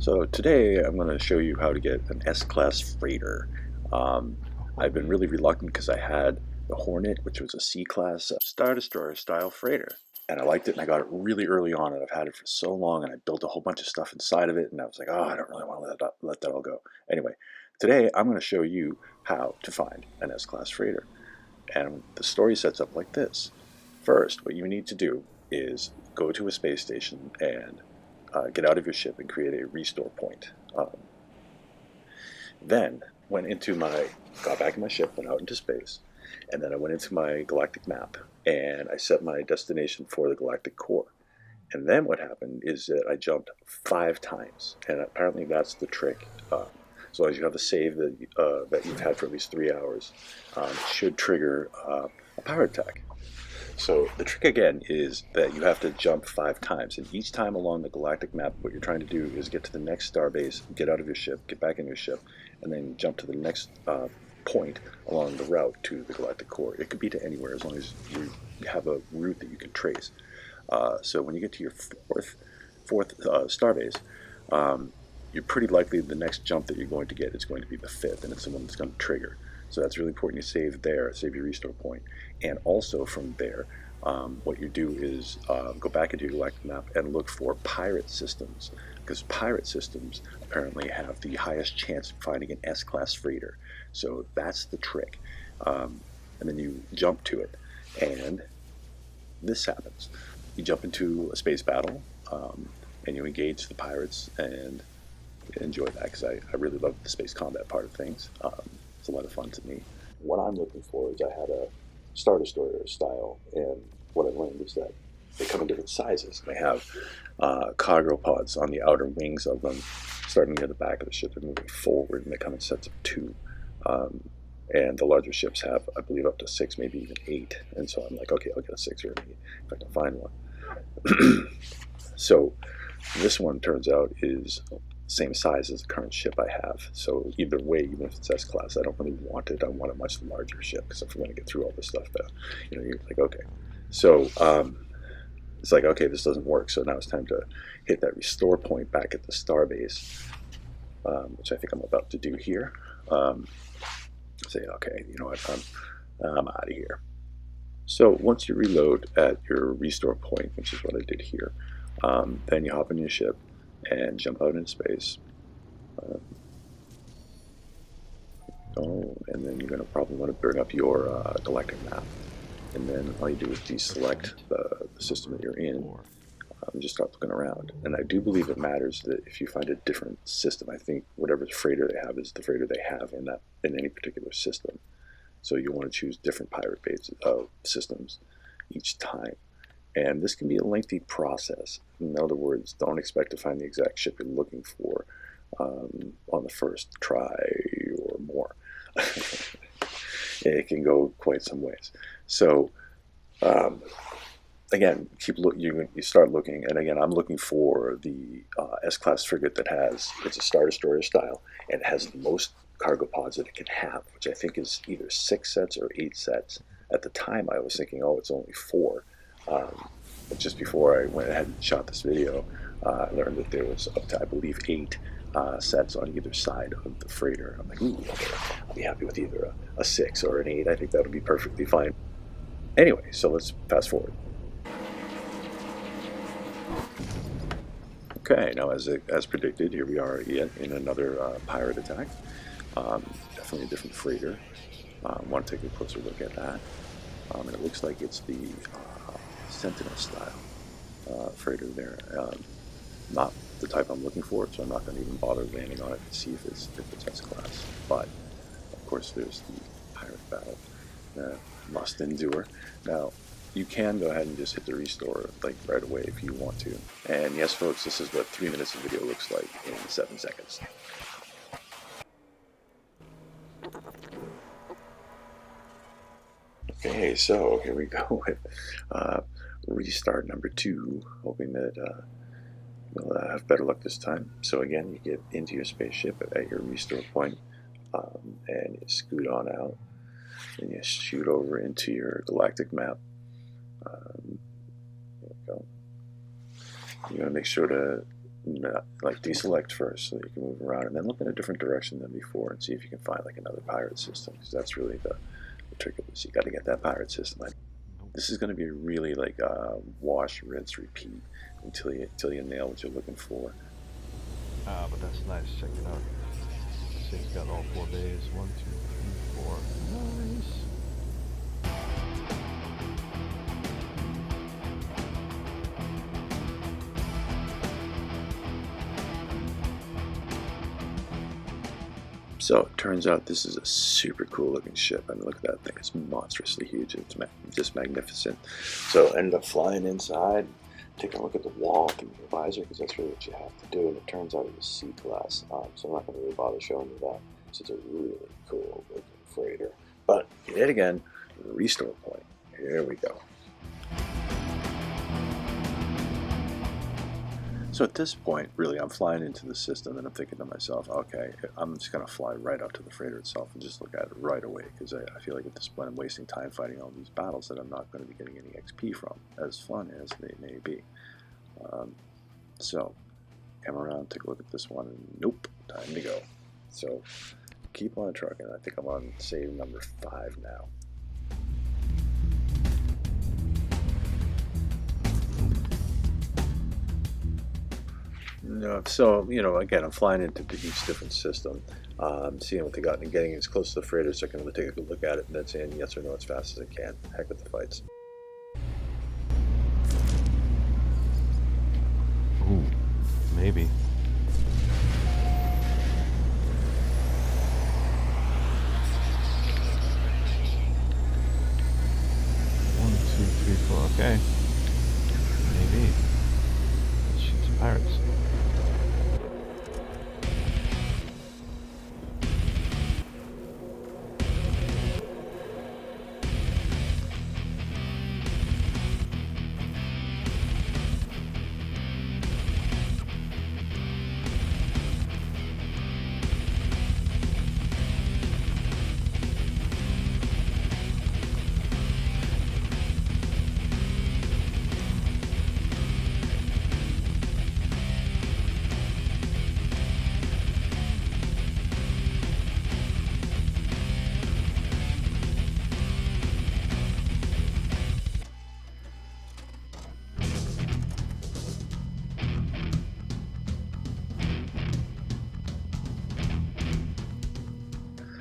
So today I'm going to show you how to get an S-Class Freighter. I've been really reluctant because I had the Hornet, which was a C-Class Star Destroyer style freighter. And I liked it and I got it really early on, and I've had it for so long, and I built a whole bunch of stuff inside of it, and I was like, oh, I don't really want to let that all go. Anyway, today I'm going to show you how to find an S-Class Freighter. And the story sets up like this. First, what you need to do is go to a space station and get out of your ship and create a restore point. Then got back in my ship, went out into space, and then I went into my galactic map and I set my destination for the galactic core. And then what happened is that I jumped 5 times, and apparently that's the trick. As long as you have a save that you've had for at least 3 hours, it should trigger a pirate attack. So the trick again is that you have to jump 5 times, and each time along the galactic map, what you're trying to do is get to the next starbase, get out of your ship, get back in your ship, and then jump to the next point along the route to the galactic core. It could be to anywhere as long as you have a route that you can trace. So when you get to your fourth starbase, you're pretty likely the next jump that you're going to get is going to be the 5th, and it's the one that's going to trigger. So that's really important. You save there, save your restore point. And also from there, what you do is go back into your galactic map and look for pirate systems, because pirate systems apparently have the highest chance of finding an S-Class Freighter. So that's the trick. And then you jump to it, and this happens. You jump into a space battle, and you engage the pirates, and enjoy that, because I really love the space combat part of things. It's a lot of fun to me. What I'm looking for is I had a Star Destroyer style, and what I learned is that they come in different sizes. They have cargo pods on the outer wings of them, starting near the back of the ship. They're moving forward, and they come in sets of 2. And the larger ships have, I believe, up to 6, maybe even 8. And so I'm like, okay, I'll get a 6 or an 8 if I can find one. So this one turns out is same size as the current ship I have. So either way, even if it's S-Class, I don't really want it. I want a much larger ship, because if I'm going to get through all this stuff, you're like, okay. So it's like, okay, this doesn't work. So now it's time to hit that restore point back at the starbase, which I think I'm about to do here. Say, okay, you know what, I'm out of here. So once you reload at your restore point, which is what I did here, then you hop in your ship and jump out into space. And then you're going to probably want to bring up your galactic map. And then all you do is deselect the system that you're in, and just start looking around. And I do believe it matters that if you find a different system, I think whatever freighter they have is the freighter they have in any particular system. So you want to choose different pirate base systems each time. And this can be a lengthy process. In other words, don't expect to find the exact ship you're looking for on the first try or more. It can go quite some ways. So again, you start looking, and again, I'm looking for the S-Class frigate it's a Star Destroyer style, and it has the most cargo pods that it can have, which I think is either 6 sets or 8 sets. At the time, I was thinking, oh, it's only 4. But just before I went ahead and shot this video, I learned that there was up to, I believe, 8 sets on either side of the freighter. I'm like, ooh, okay, I'll be happy with either a 6 or an 8. I think that'll be perfectly fine. Anyway, so let's fast forward. Okay, now as predicted, here we are in another pirate attack. Definitely a different freighter. Want to take a closer look at that. And it looks like it's the Sentinel style freighter there. Not the type I'm looking for, so I'm not going to even bother landing on it to see if it's S-Class. But of course, there's the pirate battle. Must endure. Now, you can go ahead and just hit the restore like right away if you want to. And yes, folks, this is what 3 minutes of video looks like in 7 seconds. Okay, so here we go with restart number 2, hoping that we'll have better luck this time. So again, you get into your spaceship at your restore point, and you scoot on out, and you shoot over into your galactic map. There we go. You want to make sure to like deselect first so that you can move around, and then look in a different direction than before and see if you can find like another pirate system, because that's really the trick of this. You got to get that pirate system. This is going to be really like wash, rinse, repeat until you nail what you're looking for. Ah, but that's nice. Check it out. It's got all 4 bays. 1, 2, 3, 4. Nice. So it turns out this is a super cool looking ship. I mean, look at that thing. It's monstrously huge. It's just magnificent. So I ended up flying inside, taking a look at the wall through the visor, because that's really what you have to do. And it turns out it was C-Class. So I'm not going to really bother showing you that. So it's a really cool looking freighter. But yet again, restore point. Here we go. So at this point, really, I'm flying into the system, and I'm thinking to myself, okay, I'm just going to fly right up to the freighter itself and just look at it right away, because I feel like at this point I'm wasting time fighting all these battles that I'm not going to be getting any XP from, as fun as they may be. So, come around, take a look at this one, and nope, time to go. So, keep on trucking. I think I'm on save number 5 now. No, so, you know, again, I'm flying into each different system, seeing what they got and getting as close to the freighter so I can really take a good look at it and then saying yes or no as fast as I can. Heck with the fights. Ooh, maybe. One, two, three, four. Okay. Maybe. Let's shoot some pirates.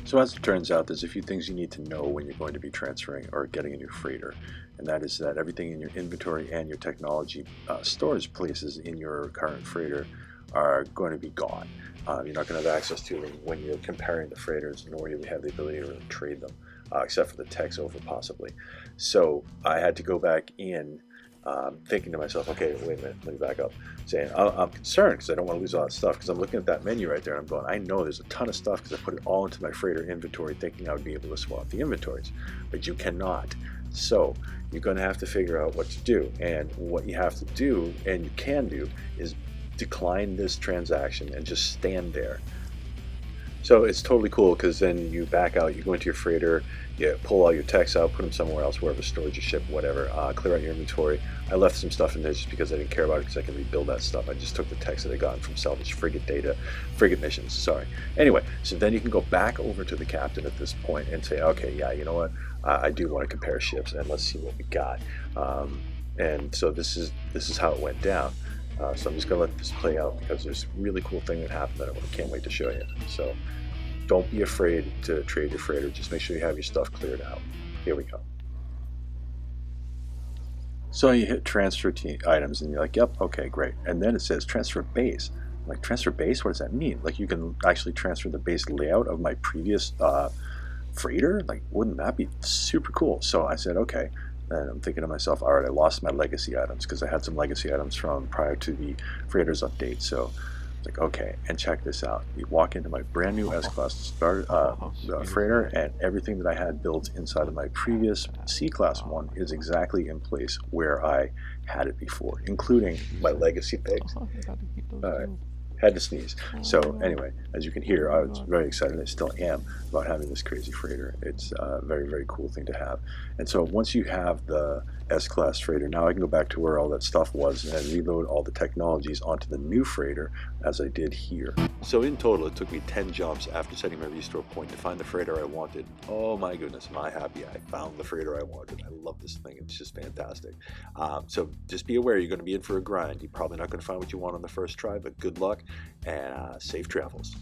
So as it turns out, there's a few things you need to know when you're going to be transferring or getting a new freighter, and that is that everything in your inventory and your technology storage places in your current freighter are going to be gone. You're not going to have access to them when you're comparing the freighters, nor do you have the ability to really trade them, except for the techs over possibly. So I had to go back in thinking to myself, okay, wait a minute, let me back up. Saying, I'm concerned because I don't want to lose all that stuff, because I'm looking at that menu right there and I'm going, I know there's a ton of stuff because I put it all into my freighter inventory thinking I would be able to swap the inventories, but you cannot. So you're going to have to figure out what to do, and what you have to do, and you can do, is decline this transaction and just stand there. So it's totally cool, because then you back out, you go into your freighter, you pull all your techs out, put them somewhere else, wherever storage your ship, whatever, clear out your inventory. I left some stuff in there just because I didn't care about it, because I can rebuild that stuff. I just took the techs that I gotten from salvage frigate missions, sorry. Anyway, so then you can go back over to the captain at this point and say, okay, yeah, you know what, I do want to compare ships, and let's see what we got. And so this is how it went down. So I'm just going to let this play out, because there's a really cool thing that happened that I can't wait to show you. So don't be afraid to trade your freighter. Just make sure you have your stuff cleared out. Here we go. So you hit transfer items and you're like, yep, okay, great. And then it says transfer base. I'm like, transfer base? What does that mean? Like, you can actually transfer the base layout of my previous freighter? Like, wouldn't that be super cool? So I said, okay. And I'm thinking to myself, all right, I lost my legacy items, because I had some legacy items from prior to the freighter's update. So it's like, okay, and check this out. You walk into my brand new S-Class freighter, and everything that I had built inside of my previous C-Class one is exactly in place where I had it before, including my legacy things. All right, Had to sneeze. So anyway, as you can hear, I was very excited, and I still am, about having this crazy freighter. It's a very, very cool thing to have. And so once you have the S-Class freighter, now I can go back to where all that stuff was and reload all the technologies onto the new freighter, as I did here. So in total, it took me 10 jumps after setting my restore point to find the freighter I wanted. Oh my goodness, am I happy I found the freighter I wanted. I love this thing. It's just fantastic. So just be aware, you're going to be in for a grind. You're probably not going to find what you want on the first try, but good luck and safe travels.